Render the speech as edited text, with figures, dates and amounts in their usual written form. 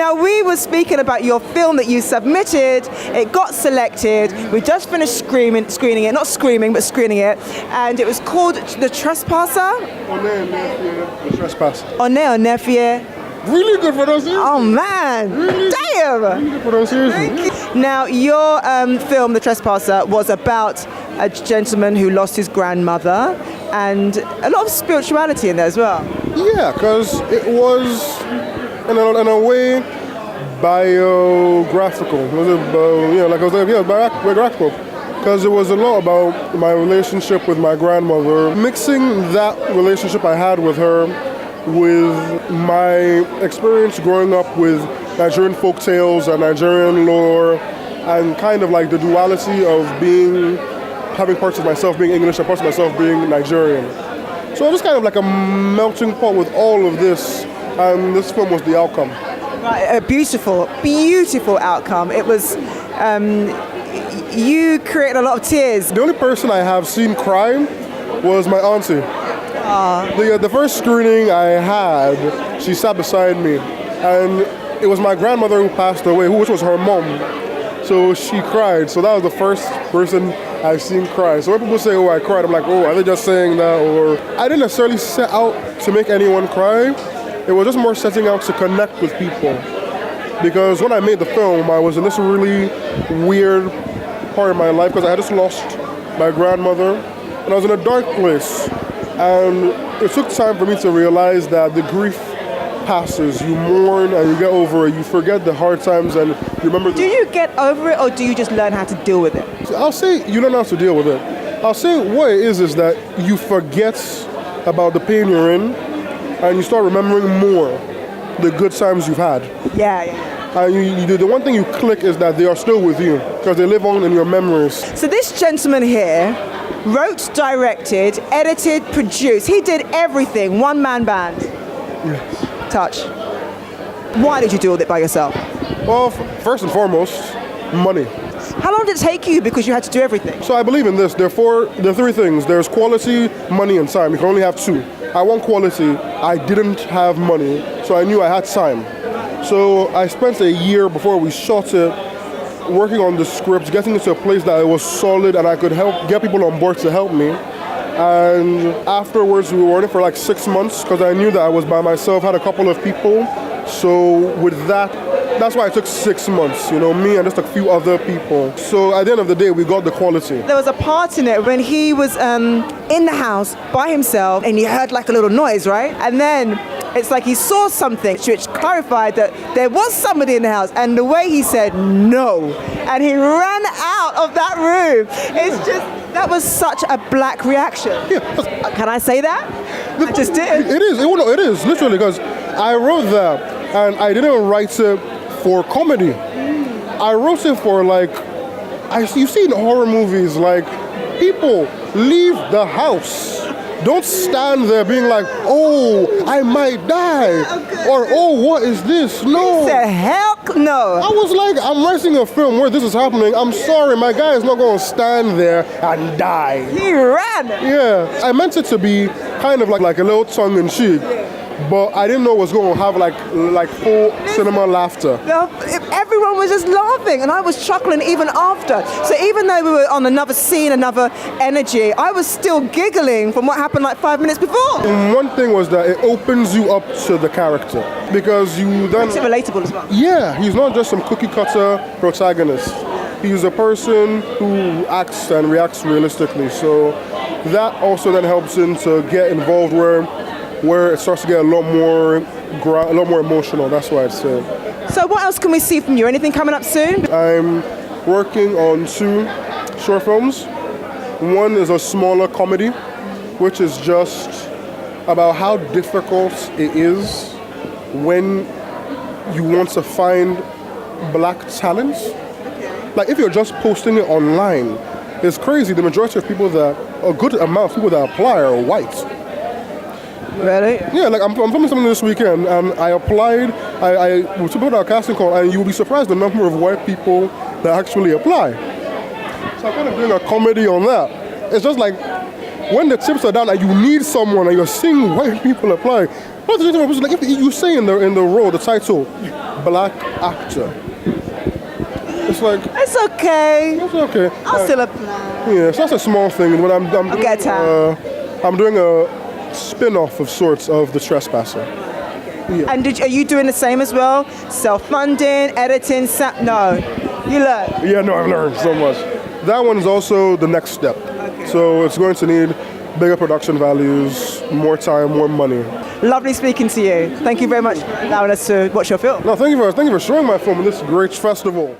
Now, we were speaking about your film that you submitted. It got selected. We just finished screening it, not screaming, but screening it. And it was called The Trespasser. ONYE, The Trespasser. ONYE. Really good pronunciation. Oh, man. Really, Damn. Really good pronunciation. Now, your film, The Trespasser, was about a gentleman who lost his grandmother and a lot of spirituality in there as well. Yeah, because it was, in a way, biographical. It was biographical. Because it was a lot about my relationship with my grandmother, mixing that relationship I had with her with my experience growing up with Nigerian folk tales and Nigerian lore, and kind of like the duality of having parts of myself being English and parts of myself being Nigerian. So it was kind of like a melting pot with all of this, and this film was the outcome. Right, a beautiful, beautiful outcome. It was, you created a lot of tears. The only person I have seen cry was my auntie. The first screening I had, she sat beside me, and it was my grandmother who passed away, which was her mom. So she cried. So that was the first person I've seen cry. So when people say, oh, I cried, I'm like, oh, are they just saying that? Or I didn't necessarily set out to make anyone cry. It was just more setting out to connect with people. Because when I made the film, I was in this really weird part of my life because I had just lost my grandmother, and I was in a dark place. And it took time for me to realize that the grief passes. You mourn and you get over it. You forget the hard times and you remember. Do you get over it, or do you just learn how to deal with it? I'll say you learn how to deal with it. I'll say what it is that you forget about the pain you're in and you start remembering more the good times you've had. Yeah. And the one thing you click is that they are still with you because they live on in your memories. So this gentleman here wrote, directed, edited, produced. He did everything. One-man band. Yes. Touch. Why did you do all that by yourself? Well, first and foremost, money. How long did it take you because you had to do everything? So I believe in this. There are three things. There's quality, money, and time. You can only have two. I want quality. I didn't have money, so I knew I had time. So I spent a year before we shot it working on the script, getting it to a place that it was solid and I could get people on board to help me. And afterwards, we were in it for like 6 months because I knew that I was by myself, had a couple of people. So with that's why it took 6 months, me and just a few other people. So at the end of the day, we got the quality. There was a part in it when he was in the house by himself and he heard like a little noise, right? And then it's like he saw something which clarified that there was somebody in the house, and the way he said no, and he ran out of that room. It's just, that was such a black reaction. Yeah. Can I say that? I just did. It is, literally, because I wrote that, and I didn't write it for comedy. I wrote it for you see in horror movies, like, people leave the house. Don't stand there being like, oh, I might die. Okay. Or, oh, what is this? No. He said, heck no. I was like, I'm writing a film where this is happening. I'm sorry, my guy is not going to stand there and die. He ran. Yeah. I meant it to be kind of like a little tongue-in-cheek. But I didn't know it was going to have like full cinema laughter. Everyone was just laughing, and I was chuckling even after. So even though we were on another scene, another energy, I was still giggling from what happened like 5 minutes before. And one thing was that it opens you up to the character because you then. It's relatable as well. Yeah, he's not just some cookie cutter protagonist. He's a person who acts and reacts realistically. So that also then helps him to get involved where it starts to get a lot more emotional. That's why I'd say. So what else can we see from you? Anything coming up soon? I'm working on 2 short films. One is a smaller comedy, which is just about how difficult it is when you want to find black talent. Like if you're just posting it online, it's crazy. The majority of people a good amount of people that apply are white. Really? Yeah, like I'm filming something this weekend, and I applied. I put out a casting call, and you'll be surprised the number of white people that actually apply. So I'm kind of doing a comedy on that. It's just like when the chips are down and you need someone, and you're seeing white people apply. Like if you say in the role, the title, black actor. It's like, It's okay. it's okay. I'll still apply. Yeah, so that's a small thing, but I'm doing, get time. I'm doing a spin-off of sorts of the Trespasser. And are you doing the same as well? Self-funding, editing, no. You learn. Yeah, no, I've learned so much. That one is also the next step. Okay. So it's going to need bigger production values, more time, more money. Lovely speaking to you. Thank you very much for allowing us to watch your film. No, thank you for showing my film in this great festival.